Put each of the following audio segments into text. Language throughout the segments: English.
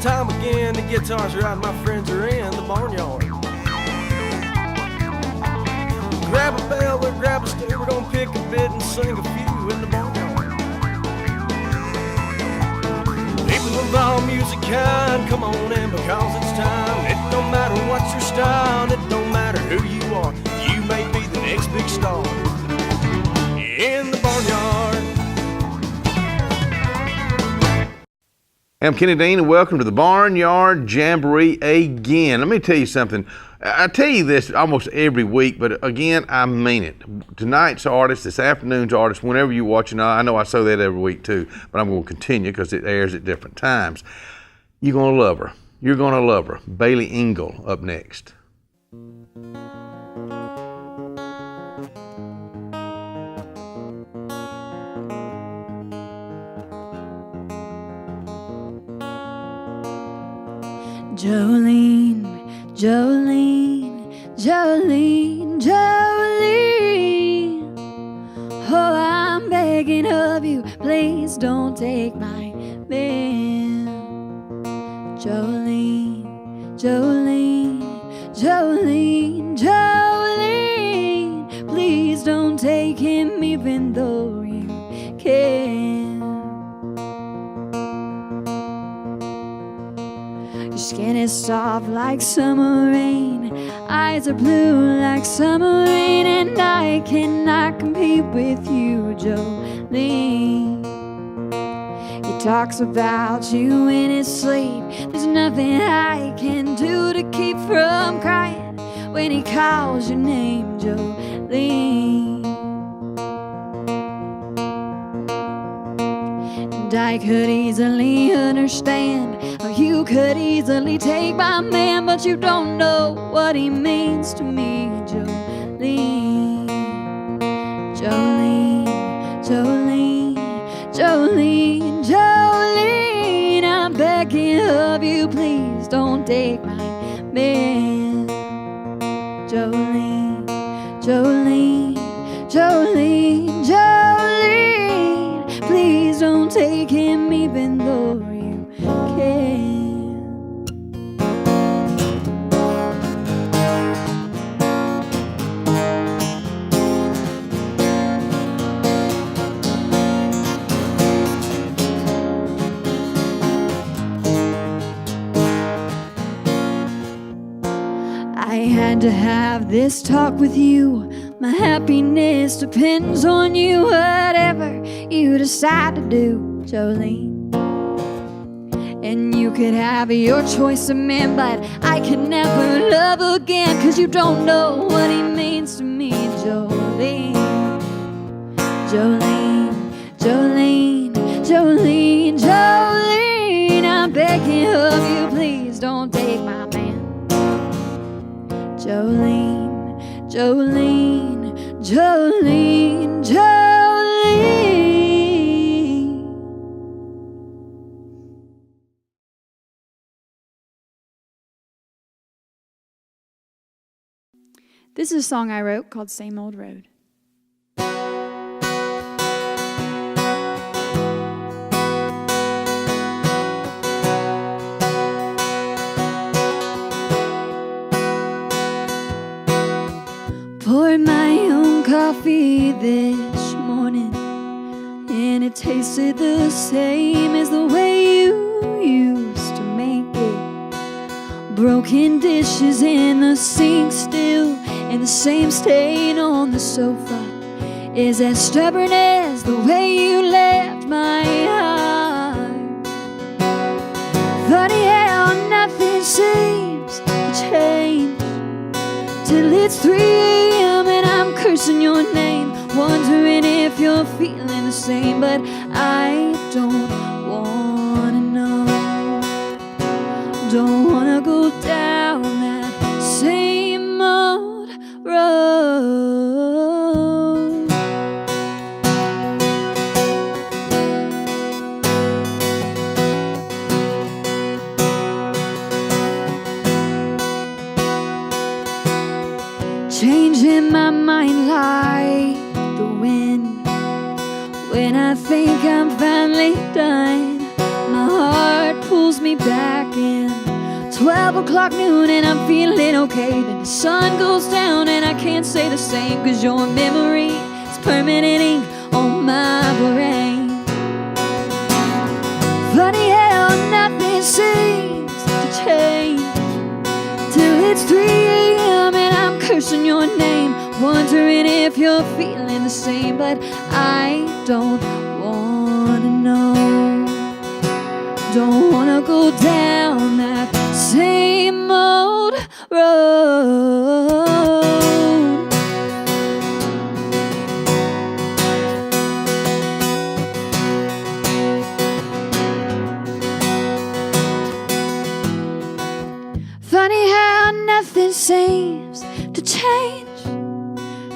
time again. The guitar's right, my friends are in the barnyard. Grab a bell or grab a stick, we're gonna pick a bit and sing a few in the barnyard. People of all music kind, come on in because it's time. It don't matter what's your style, it don't matter who you are. You may be the next big star in the barnyard. I'm Kenny Dean, and welcome to the Barnyard Jamboree again. Let me tell you something. I tell you this almost every week, but again, I mean it. Tonight's artist, this afternoon's artist, whenever you're watching, I know I say that every week too, but I'm going to continue because it airs at different times. You're going to love her. You're going to love her. Bailey Ingle up next. Jolene, Jolene, Jolene, Jolene. Oh, I'm begging of you, please don't take my man. Jolene, Jolene, Jolene, Jolene. Please don't take him even though you can. Your skin is soft like summer rain, eyes are blue like summer rain, and I cannot compete with you, Jolene. He talks about you in his sleep. There's nothing I can do to keep from crying when he calls your name, Jolene. And I could easily understand how you could easily take my man, but you don't know what he means to me, Jolene. Jolene, Jolene, Jolene, Jolene. I'm begging of you, please don't take my man. Jolene, Jolene, Jolene, Jolene. Please don't take him even though you can. I had to have this talk with you. My happiness depends on you. Whatever you decide to do, Jolene. And you could have your choice of man, but I could never love again, 'cause you don't know what he means to me, Jolene. Jolene, Jolene, Jolene, Jolene. I'm begging of you, please don't take my man. Jolene, Jolene, Jolene, Jolene. This is a song I wrote called Same Old Road. Poured my own coffee this morning, and it tasted the same as the way you used to make it. Broken dishes in the sink still, and the same stain on the sofa is as stubborn as the way you left my heart. Funny how nothing seems to change till it's 3 a.m. and I'm cursing your name, wondering if you're feeling the same. But I don't wanna know, don't wanna go down that same old road. Changing my mind like the wind. When I think I'm finally done, my heart pulls me back 12 o'clock noon and I'm feeling okay. Then the sun goes down and I can't say the same, 'cause your memory is permanent ink on my brain. Funny how nothing seems to change till it's 3 a.m. and I'm cursing your name, wondering if you're feeling the same. But I don't wanna know, don't wanna go down that same old road. Funny how nothing seems to change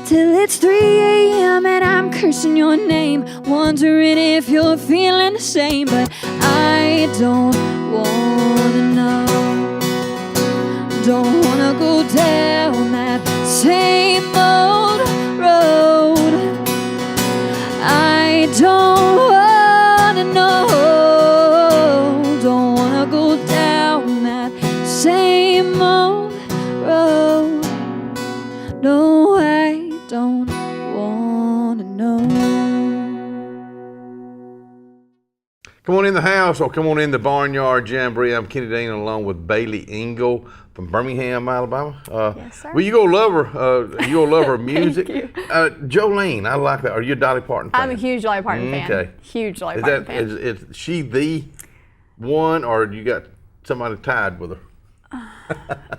till it's 3 a.m. and I'm cursing your name, wondering if you're feeling the same. But I don't wanna know, don't wanna go down that same old road. I don't wanna know, don't wanna go down that same old road. No, I don't wanna know. Come on in the house or come on in the Barnyard Jamboree. I'm Kenny Dean along with Bailey Ingle from Birmingham, Alabama. Yes, sir. Well, you're going to love her. You're going to love her music. Thank you. Jolene, I like that. Are you a Dolly Parton fan? I'm a huge Dolly Parton fan. Okay. Huge Dolly Parton fan. Is she the one, or you got somebody tied with her?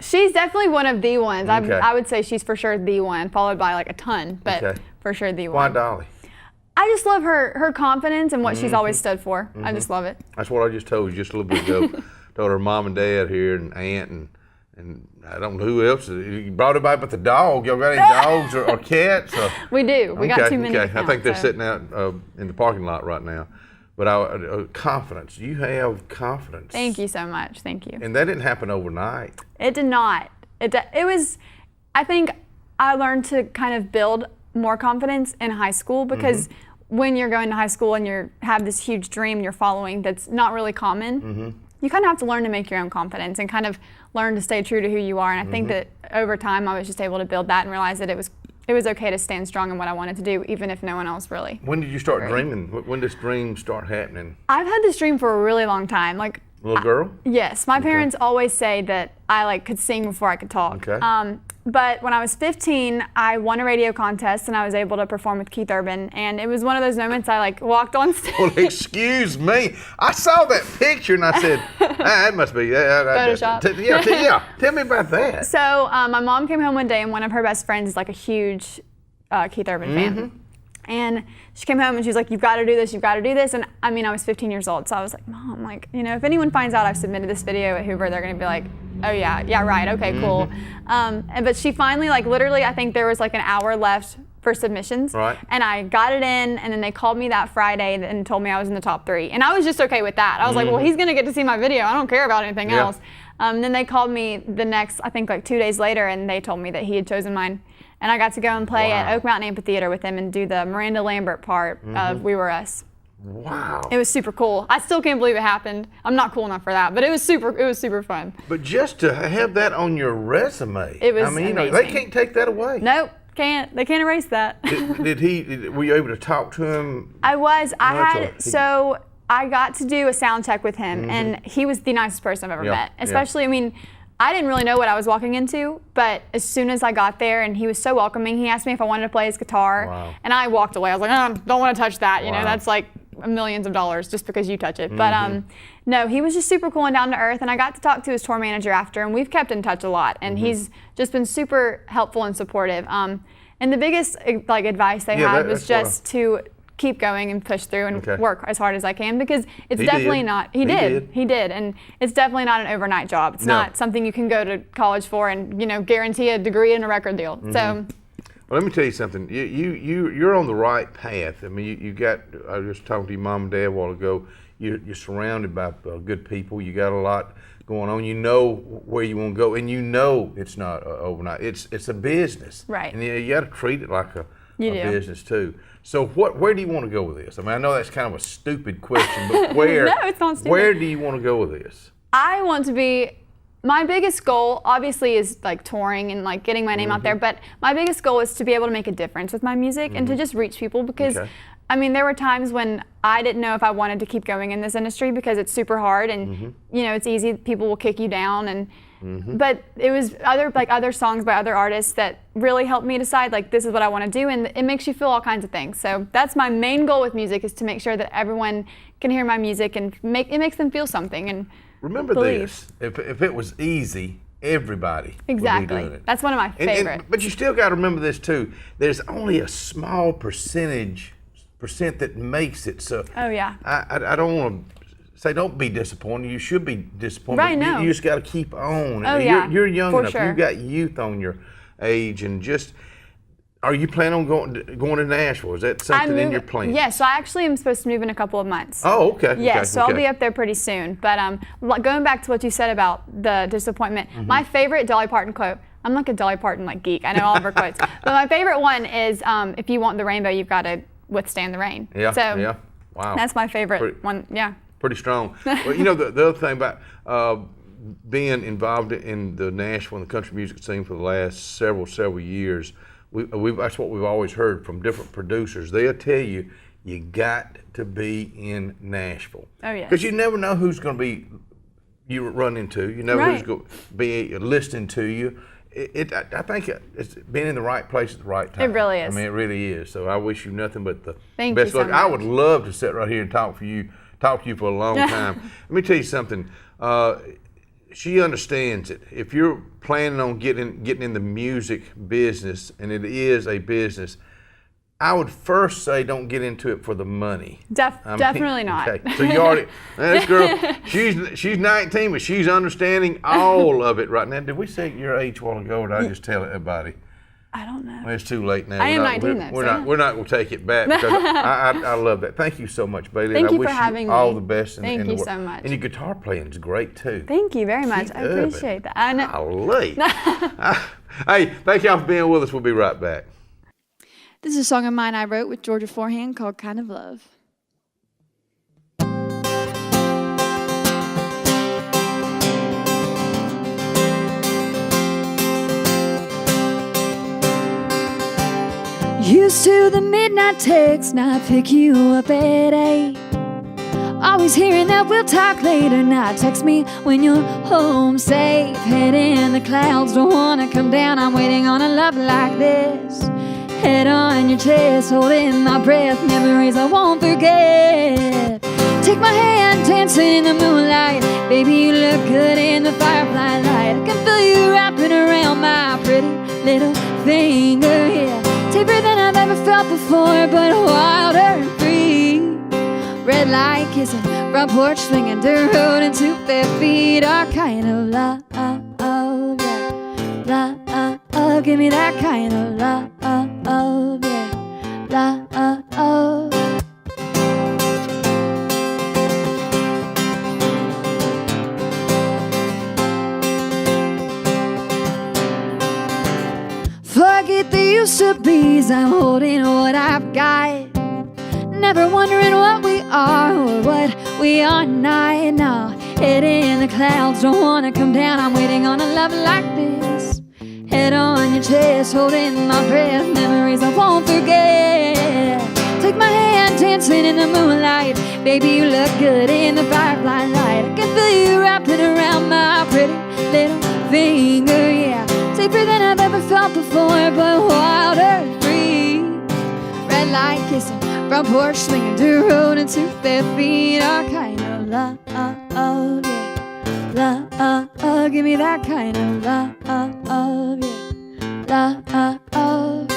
She's definitely one of the ones. Okay. I would say she's for sure the one, followed by like a ton, but Okay. for sure the Why one. Dolly? I just love her confidence and what she's always stood for. I just love it. That's what I just told you just a little bit ago. Told her mom and dad here and aunt and I don't know who else. You brought everybody but the dog. Y'all got any dogs or cats? Or? We do. We got too many to Okay, I count, think they're so. sitting out in the parking lot right now. But confidence. You have confidence. Thank you so much. Thank you. And that didn't happen overnight. It did not. It was, I think I learned to kind of build more confidence in high school, because when you're going to high school and you have this huge dream you're following that's not really common, you kind of have to learn to make your own confidence and kind of learn to stay true to who you are. And I think that over time I was just able to build that and realize that it was okay to stand strong in what I wanted to do, even if no one else really. When did you start dreaming? When did this dream start happening? I've had this dream for a really long time. Like, Little girl? yes, my parents always say that I could sing before I could talk. Okay. But when I was 15, I won a radio contest and I was able to perform with Keith Urban. And it was one of those moments I walked on stage. Well, excuse me. I saw that picture and I said, that must be Photoshop. Yeah. Tell me about that. So my mom came home one day and one of her best friends is like a huge Keith Urban fan. And she came home and she was like, you've got to do this, you've got to do this. And I mean, I was 15 years old. So I was like, Mom, if anyone finds out I've submitted this video at Hoover, they're going to be like, oh yeah, right, okay, cool. But she finally, literally, I think there was an hour left for submissions. Right. And I got it in, and then they called me that Friday and told me I was in the top 3. And I was just okay with that. I was like, well, he's going to get to see my video. I don't care about anything else. Then they called me the next, I think 2 days later, and they told me that he had chosen mine. And I got to go and play at Oak Mountain Amphitheater with him and do the Miranda Lambert part of We Were Us. Wow. It was super cool. I still can't believe it happened. I'm not cool enough for that, but it was super fun. But just to have that on your resume, It was I mean, amazing. they can't take that away. Nope, can't. They can't erase that. Were you able to talk to him? I was. Much, So I got to do a sound check with him, and he was the nicest person I've ever met. Especially, I mean, I didn't really know what I was walking into, but as soon as I got there, and he was so welcoming, he asked me if I wanted to play his guitar, and I walked away. I was like, oh, don't want to touch that. You know, that's like millions of dollars just because you touch it. But no, he was just super cool and down to earth, and I got to talk to his tour manager after, and we've kept in touch a lot, and he's just been super helpful and supportive. And the biggest advice they had was just to keep going and push through and work as hard as I can, because it's definitely not. He did, and it's definitely not an overnight job. It's not something you can go to college for and guarantee a degree and a record deal. So. Well, let me tell you something. You're on the right path. I mean, you got. I was just talking to your mom and dad a while ago. You're surrounded by good people. You got a lot going on. You know where you want to go, and you know it's not overnight. It's a business, right? And you got to treat it like a business too. So where do you want to go with this? I mean, I know that's kind of a stupid question, but where? No, it's not stupid. Where do you want to go with this? I want to be My biggest goal obviously is like touring and like getting my name out there, but my biggest goal is to be able to make a difference with my music and to just reach people because I mean, there were times when I didn't know if I wanted to keep going in this industry because it's super hard and you know, it's easy, people will kick you down and but it was other songs by other artists that really helped me decide like this is what I want to do, and it makes you feel all kinds of things. So that's my main goal with music, is to make sure that everyone can hear my music and it makes them feel something and remember believe. This, if it was easy, everybody would be doing it. That's one of my favorite. But you still got to remember this too. There's only a small percent that makes it. So oh yeah. I don't want to say don't be disappointed. You should be disappointed. Right, no. You just got to keep on. Oh yeah. You're young for enough. Sure. You've got youth on your age, and just. Are you planning on going to Nashville? Is that something in your plan? Yeah, so I actually am supposed to move in a couple of months. Oh, okay. Yeah, okay, so okay. I'll be up there pretty soon. But going back to what you said about the disappointment, my favorite Dolly Parton quote, I'm like a Dolly Parton like geek, I know all of her quotes, but my favorite one is, if you want the rainbow, you've got to withstand the rain. Yeah, so yeah. Wow. That's my favorite one, yeah. Pretty strong. Well, you know, the other thing about being involved in the Nashville and the country music scene for the last several years, that's what we've always heard from different producers. They'll tell you, you got to be in Nashville. Oh, yeah. Because you never know who's going to be you run into. You never know who's going to be listening to you. I think it's been in the right place at the right time. It really is. I mean, it really is. So I wish you nothing but the Thank best you so luck. much. I would love to sit right here and talk to you for a long time. Let me tell you something. She understands it. If you're planning on getting in the music business, and it is a business, I would first say don't get into it for the money. Definitely not. Okay. So you already, this girl, she's 19, but she's understanding all of it right now. Did we say your age a while ago, or did I just tell everybody? I don't know. Well, it's too late now. I am 19 though. We're not going to take it back because I love that. Thank you so much, Bailey. Thank and you I wish for having you all me. the best. Thank in the you world. so much. And your guitar playing is great too. Thank you very much. I appreciate that. I know. Golly. Hey, thank y'all for being with us. We'll be right back. This is a song of mine I wrote with Georgia Forehand called Kind of Love. Used to the midnight text, now I pick you up at 8. Always hearing that we'll talk later, now text me when you're home safe. Head in the clouds, don't wanna come down, I'm waiting on a love like this. Head on your chest, holding my breath, memories I won't forget. Take my hand, dancing in the moonlight. Baby, you look good in the firefly light. I can feel you wrapping around my pretty little finger, yeah. Deeper than I've ever felt before, but wilder and free. Red light kissing, front porch swinging, dirt road and 2 bare feet. Our kind of love, yeah. Love, give me that kind of love, yeah. Love. Forget the used to be's, I'm holding what I've got. Never wondering what we are or what we are not. No, head in the clouds, don't wanna come down, I'm waiting on a love like this. Head on your chest, holding my breath, memories I won't forget. Take my hand, dancing in the moonlight. Baby, you look good in the firefly light. I can feel you wrapping around my pretty little finger, yeah. Deeper than I've ever felt before, but wilder and free. Red light kissing, front porch swinging, dirt road and 2 bare feet. Our kind of love, yeah. Love, give me that kind of love, yeah. Love.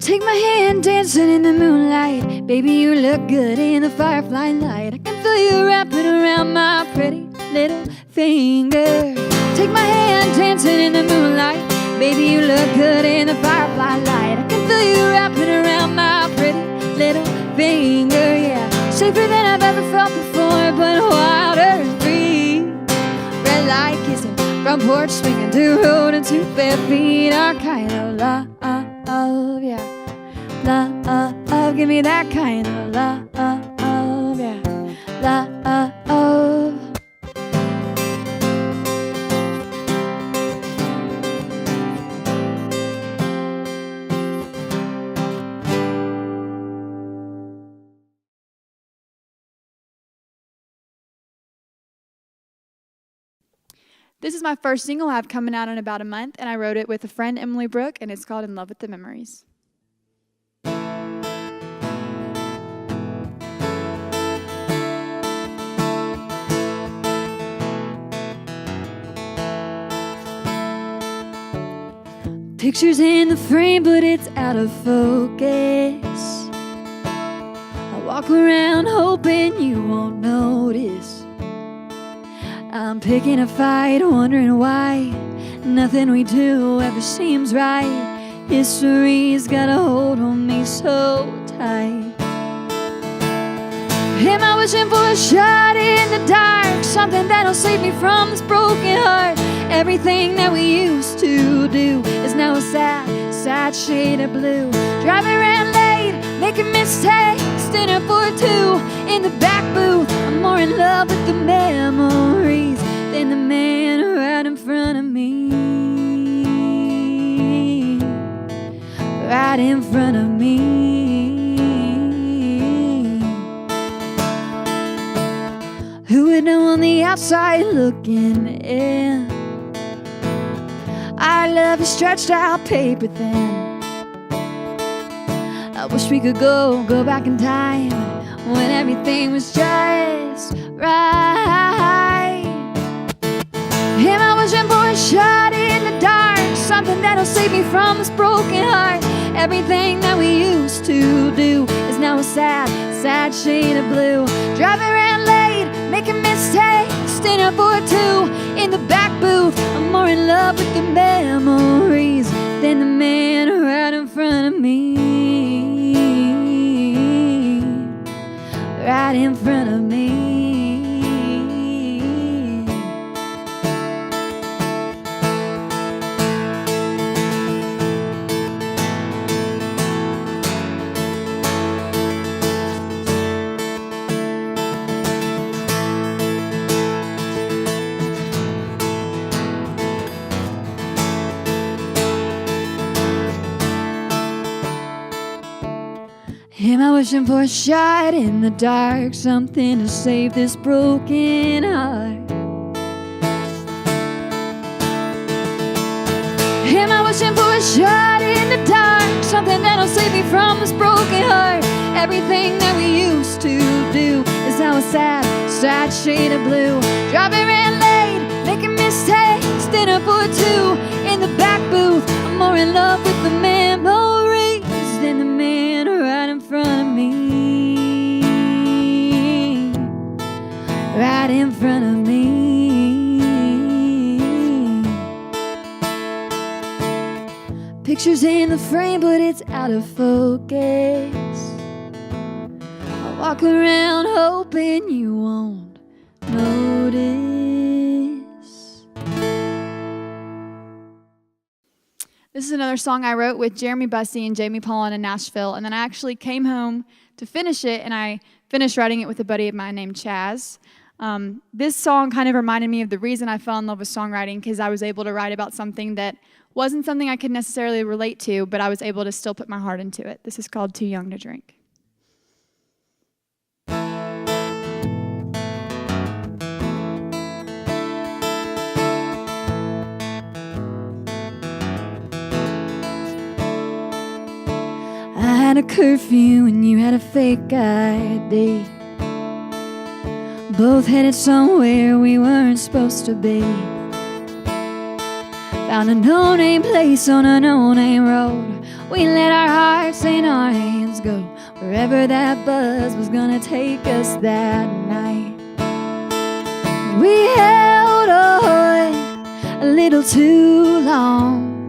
Take my hand, dancing in the moonlight. Baby, you look good in the firefly light. I can feel you wrapping around my pretty little finger. Take my hand, dancing in the moonlight. Baby, you look good in the firefly light. I can feel you wrapping around my pretty little finger, yeah. Safer than I've ever felt before. porch swinging through road and 2 bare feet. Our kind of love, yeah. Love, give me that kind of love, yeah. Love. This is my first single I have coming out in about a month, and I wrote it with a friend, Emily Brooke, and it's called In Love with the Memories. Pictures in the frame, but it's out of focus. I walk around hoping you won't notice. I'm picking a fight, wondering why nothing we do ever seems right. History's got a hold on me so tight. Am I wishing for a shot in the dark? Something that'll save me from this broken heart. Everything that we used to do is now a sad shade of blue. Driving around late, making mistakes, dinner for 2 in the back booth. I'm more in love with the memories than the man right in front of me. Right in front of me. Who would know on the outside looking in? Our love is stretched out paper thin. I wish we could go back in time when everything was just right. Am I wishing for a shot in the dark? Something that'll save me from this broken heart. Everything that we used to do is now a sad shade of blue. Driving around late, making mistakes, dinner for 2 in the back booth. I'm more in love with the memories than the man right in front of me. Right in front of me. Am I wishing for a shot in the dark? Something to save this broken heart. Am I wishing for a shot in the dark? Something that'll save me from this broken heart. Everything that we used to do is now a sad shade of blue. Driving around late, making mistakes, dinner for 2 in the back booth. I'm more in love with the memories than the man right in front of me. Right in front of me. Pictures in the frame, but it's out of focus. I walk around hoping you won't notice. This is another song I wrote with Jeremy Bussey and Jamie Paulin in Nashville, and then I actually came home to finish it, and I finished writing it with a buddy of mine named Chaz. This song kind of reminded me of the reason I fell in love with songwriting, because I was able to write about something that wasn't something I could necessarily relate to, but I was able to still put my heart into it. This is called Too Young to Drink. I had a curfew and you had a fake ID. Both headed somewhere we weren't supposed to be. Found a no-name place on a no-name road. We let our hearts and our hands go wherever that buzz was gonna take us that night. We held on a little too long,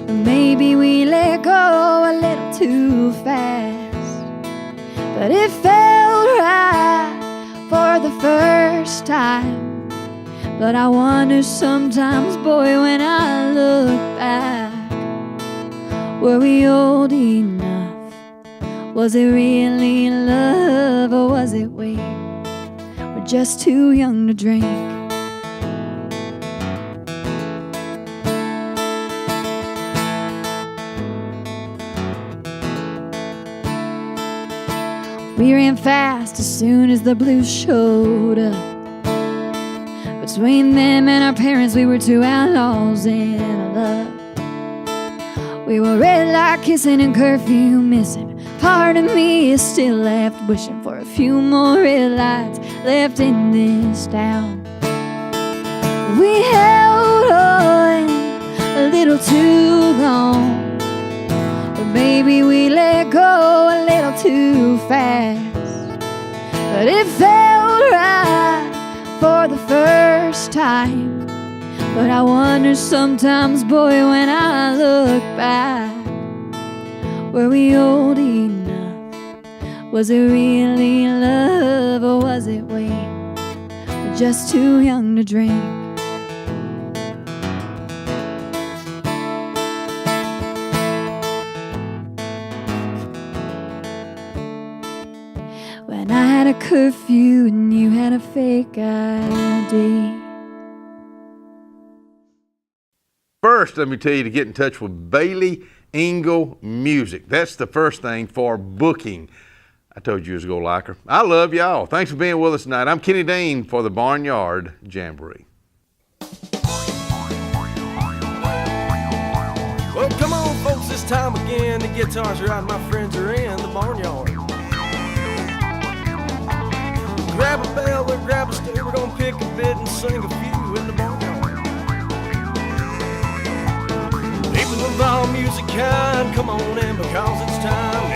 or maybe we let go a little too fast. But it felt right for the first time. But I wonder sometimes, boy, when I look back, were we old enough? Was it really love, or was it we were just too young to drink? We ran fast as soon as the blues showed up. Between them and our parents, we were two outlaws in a love. We were red light kissing and curfew missing. Part of me is still left wishing for a few more red lights left in this town. We held on a little too long, but maybe we let go a little too fast. But it felt right for the first time. But I wonder sometimes, boy, when I look back, were we old enough? Was it really love, or was it we were just too young to drink? When I had a curfew and you had a fake ID. First, let me tell you to get in touch with Bailey Ingle Music. That's the first thing for booking. I told you I was going to like her. I love y'all. Thanks for being with us tonight. I'm Kenny Dean for the Barnyard Jamboree. Well, come on, folks, this time again. The guitars are out, my friends are in the barnyard. Grab a bell or grab a stick, we're gonna pick a bit and sing a few in the barnyard. People of all music kind, come on in because it's time.